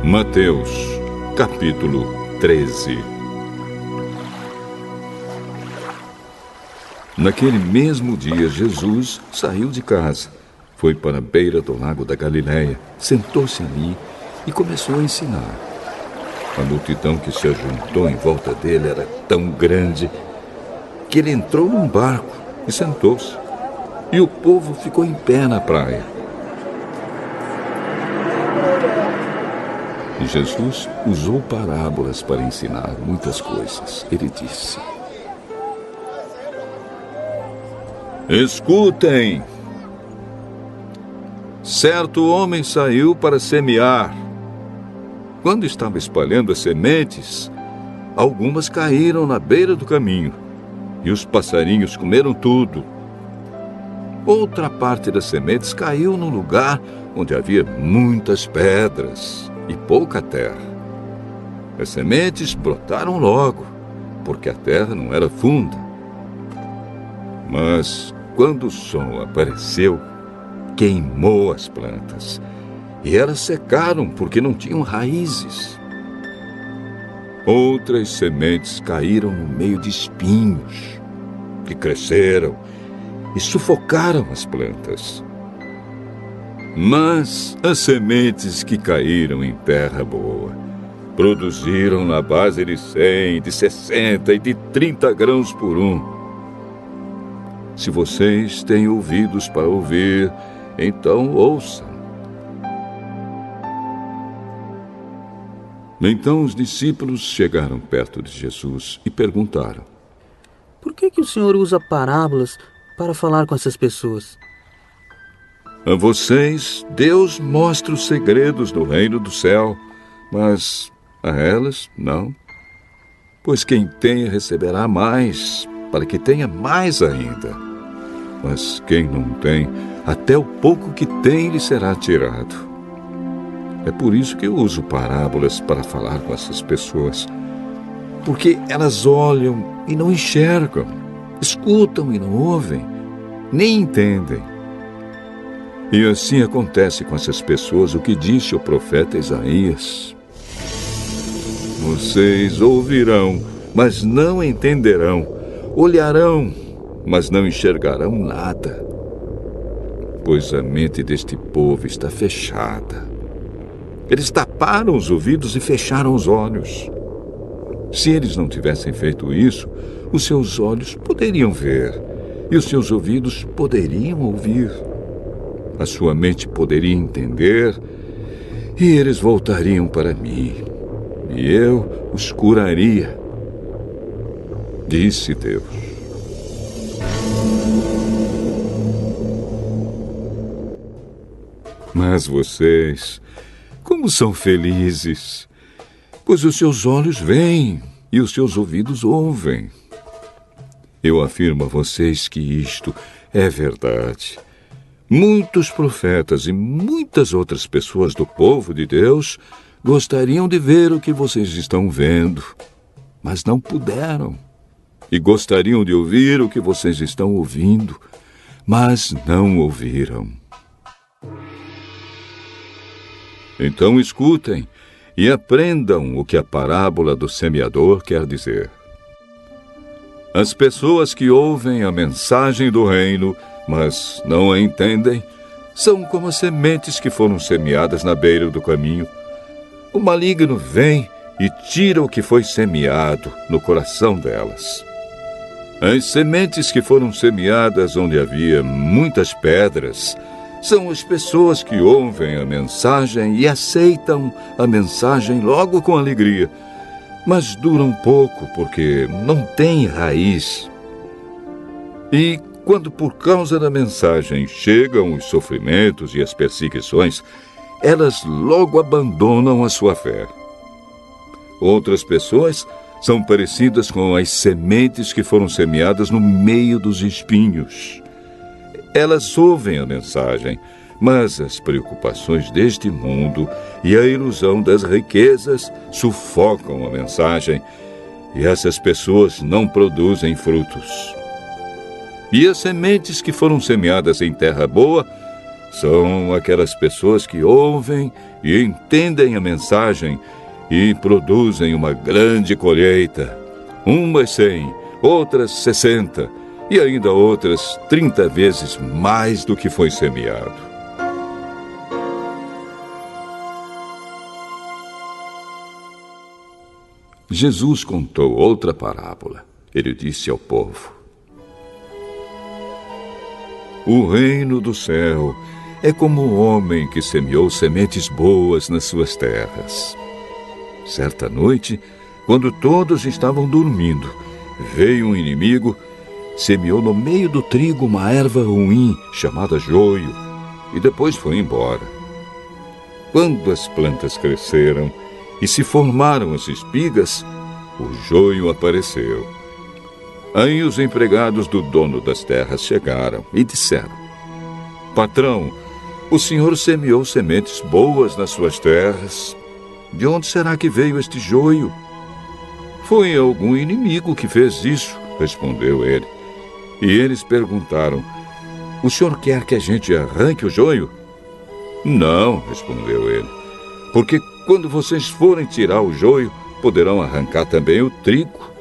Mateus, capítulo 13. Naquele mesmo dia, Jesus saiu de casa, foi para a beira do lago da Galileia, sentou-se ali e começou a ensinar. A multidão que se ajuntou em volta dele era tão grande que ele entrou num barco e sentou-se, e o povo ficou em pé na praia. E Jesus usou parábolas para ensinar muitas coisas. Ele disse: Escutem! Certo homem saiu para semear. Quando estava espalhando as sementes, algumas caíram na beira do caminho, e os passarinhos comeram tudo. Outra parte das sementes caiu num lugar onde havia muitas pedras e pouca terra. As sementes brotaram logo, porque a terra não era funda. Mas, quando o sol apareceu, queimou as plantas, e elas secaram porque não tinham raízes. Outras sementes caíram no meio de espinhos, que cresceram e sufocaram as plantas. Mas as sementes que caíram em terra boa produziram na base de 100, de 60 e de 30 grãos por um. Se vocês têm ouvidos para ouvir, então ouçam. Então os discípulos chegaram perto de Jesus e perguntaram: Por que o Senhor usa parábolas para falar com essas pessoas? A vocês, Deus mostra os segredos do reino do céu, mas a elas, não. Pois quem tem receberá mais, para que tenha mais ainda. Mas quem não tem, até o pouco que tem lhe será tirado. É por isso que eu uso parábolas para falar com essas pessoas. Porque elas olham e não enxergam, escutam e não ouvem, nem entendem. E assim acontece com essas pessoas o que disse o profeta Isaías: Vocês ouvirão, mas não entenderão. Olharão, mas não enxergarão nada. Pois a mente deste povo está fechada. Eles taparam os ouvidos e fecharam os olhos. Se eles não tivessem feito isso, os seus olhos poderiam ver e os seus ouvidos poderiam ouvir. A sua mente poderia entender e eles voltariam para mim, e eu os curaria, disse Deus. Mas vocês, como são felizes, pois os seus olhos veem e os seus ouvidos ouvem. Eu afirmo a vocês que isto é verdade. Muitos profetas e muitas outras pessoas do povo de Deus gostariam de ver o que vocês estão vendo, mas não puderam. E gostariam de ouvir o que vocês estão ouvindo, mas não ouviram. Então escutem e aprendam o que a parábola do semeador quer dizer. As pessoas que ouvem a mensagem do reino, mas não a entendem, são como as sementes que foram semeadas na beira do caminho. O maligno vem e tira o que foi semeado no coração delas. As sementes que foram semeadas onde havia muitas pedras são as pessoas que ouvem a mensagem e aceitam a mensagem logo com alegria, mas duram pouco porque não têm raiz. E quando por causa da mensagem chegam os sofrimentos e as perseguições, elas logo abandonam a sua fé. Outras pessoas são parecidas com as sementes que foram semeadas no meio dos espinhos. Elas ouvem a mensagem, mas as preocupações deste mundo e a ilusão das riquezas sufocam a mensagem e essas pessoas não produzem frutos. E as sementes que foram semeadas em terra boa são aquelas pessoas que ouvem e entendem a mensagem e produzem uma grande colheita. Umas 100, outras 60 e ainda outras 30 vezes mais do que foi semeado. Jesus contou outra parábola. Ele disse ao povo: O reino do céu é como um homem que semeou sementes boas nas suas terras. Certa noite, quando todos estavam dormindo, veio um inimigo, semeou no meio do trigo uma erva ruim chamada joio e depois foi embora. Quando as plantas cresceram e se formaram as espigas, o joio apareceu. Aí os empregados do dono das terras chegaram e disseram: Patrão, o senhor semeou sementes boas nas suas terras. De onde será que veio este joio? Foi algum inimigo que fez isso, respondeu ele. E eles perguntaram: O senhor quer que a gente arranque o joio? Não, respondeu ele, porque quando vocês forem tirar o joio, poderão arrancar também o trigo.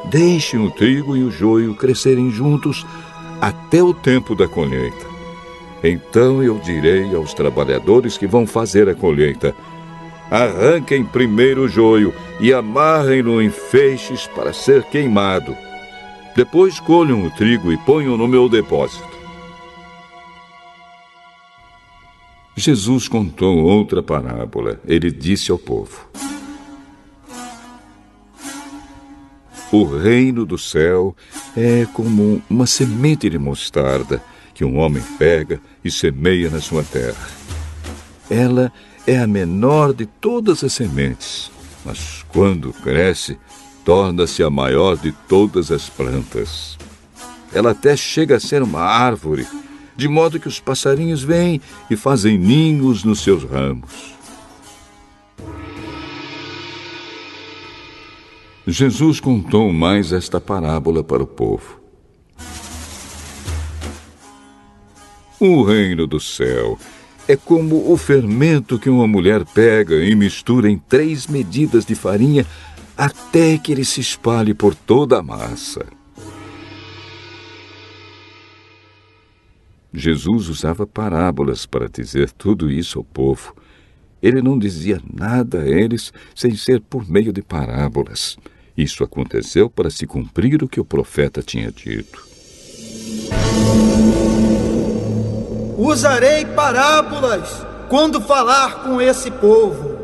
Deixem o trigo e o joio crescerem juntos até o tempo da colheita. Então eu direi aos trabalhadores que vão fazer a colheita: arranquem primeiro o joio e amarrem-no em feixes para ser queimado. Depois colham o trigo e ponham no meu depósito. Jesus contou outra parábola. Ele disse ao povo: O reino do céu é como uma semente de mostarda que um homem pega e semeia na sua terra. Ela é a menor de todas as sementes, mas quando cresce, torna-se a maior de todas as plantas. Ela até chega a ser uma árvore, de modo que os passarinhos vêm e fazem ninhos nos seus ramos. Jesus contou mais esta parábola para o povo. O reino do céu é como o fermento que uma mulher pega e mistura em 3 medidas de farinha até que ele se espalhe por toda a massa. Jesus usava parábolas para dizer tudo isso ao povo. Ele não dizia nada a eles sem ser por meio de parábolas. Isso aconteceu para se cumprir o que o profeta tinha dito. Usarei parábolas quando falar com esse povo.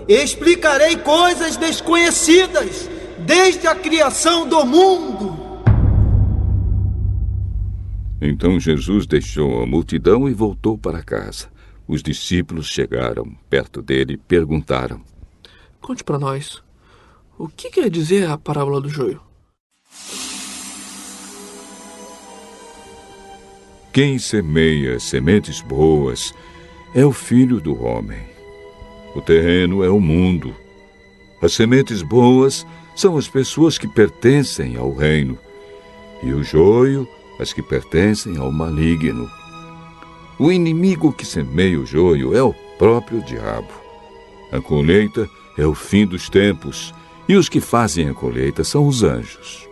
Explicarei coisas desconhecidas desde a criação do mundo. Então Jesus deixou a multidão e voltou para casa. Os discípulos chegaram perto dele e perguntaram: Conte para nós, o que quer dizer a parábola do joio? Quem semeia sementes boas é o Filho do Homem. O terreno é o mundo. As sementes boas são as pessoas que pertencem ao reino, e o joio, as que pertencem ao maligno. O inimigo que semeia o joio é o próprio diabo. A colheita é o fim dos tempos, e os que fazem a colheita são os anjos.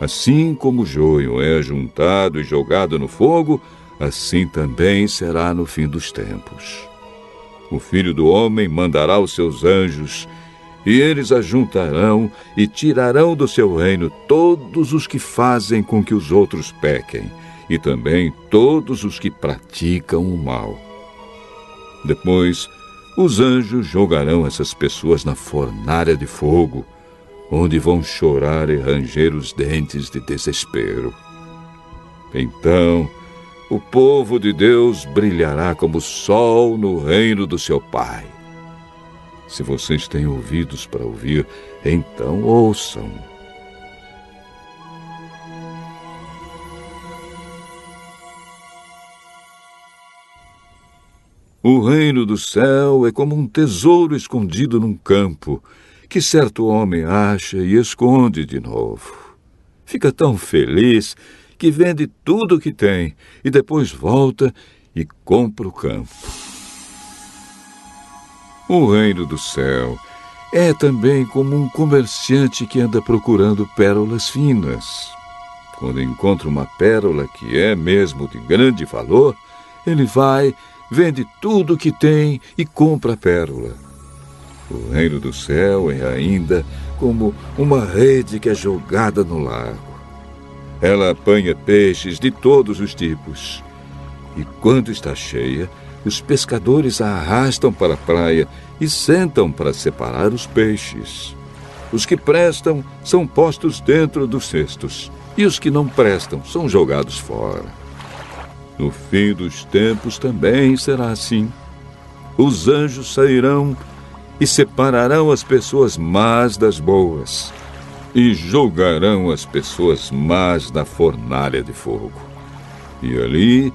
Assim como o joio é juntado e jogado no fogo, assim também será no fim dos tempos. O Filho do Homem mandará os seus anjos, e eles ajuntarão e tirarão do seu reino todos os que fazem com que os outros pequem, e também todos os que praticam o mal. Depois, os anjos jogarão essas pessoas na fornalha de fogo, onde vão chorar e ranger os dentes de desespero. Então, o povo de Deus brilhará como o sol no reino do seu Pai. Se vocês têm ouvidos para ouvir, então ouçam. O reino do céu é como um tesouro escondido num campo, que certo homem acha e esconde de novo. Fica tão feliz que vende tudo o que tem e depois volta e compra o campo. O reino do céu é também como um comerciante que anda procurando pérolas finas. Quando encontra uma pérola que é mesmo de grande valor, ele vai, vende tudo o que tem e compra a pérola. O reino do céu é ainda como uma rede que é jogada no lago. Ela apanha peixes de todos os tipos. E quando está cheia, os pescadores a arrastam para a praia e sentam para separar os peixes. Os que prestam são postos dentro dos cestos, e os que não prestam são jogados fora. No fim dos tempos também será assim. Os anjos sairão e separarão as pessoas más das boas, e jogarão as pessoas más na fornalha de fogo. E ali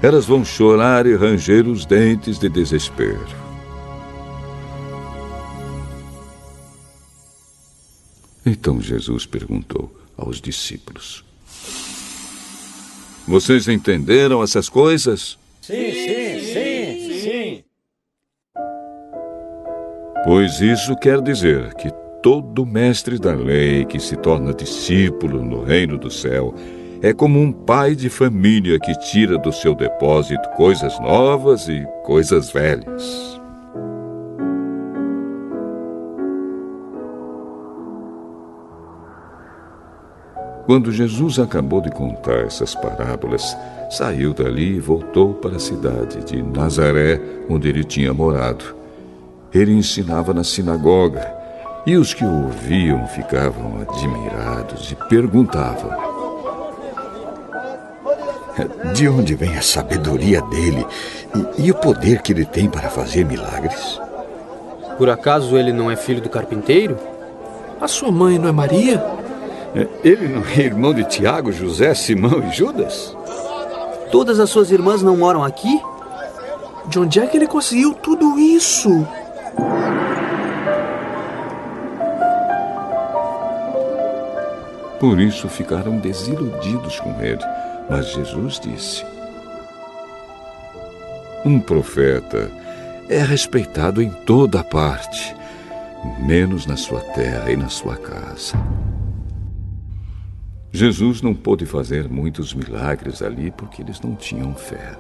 elas vão chorar e ranger os dentes de desespero. Então Jesus perguntou aos discípulos: Vocês entenderam essas coisas? Sim. Pois isso quer dizer que todo mestre da lei que se torna discípulo no reino do céu é como um pai de família que tira do seu depósito coisas novas e coisas velhas. Quando Jesus acabou de contar essas parábolas, saiu dali e voltou para a cidade de Nazaré, onde ele tinha morado. Ele ensinava na sinagoga, e os que o ouviam ficavam admirados e perguntavam: De onde vem a sabedoria dele e o poder que ele tem para fazer milagres? Por acaso ele não é filho do carpinteiro? A sua mãe não é Maria? Ele não é irmão de Tiago, José, Simão e Judas? Todas as suas irmãs não moram aqui? De onde é que ele conseguiu tudo isso? Por isso ficaram desiludidos com ele. Mas Jesus disse: Um profeta é respeitado em toda parte, menos na sua terra e na sua casa. Jesus não pôde fazer muitos milagres ali porque eles não tinham fé.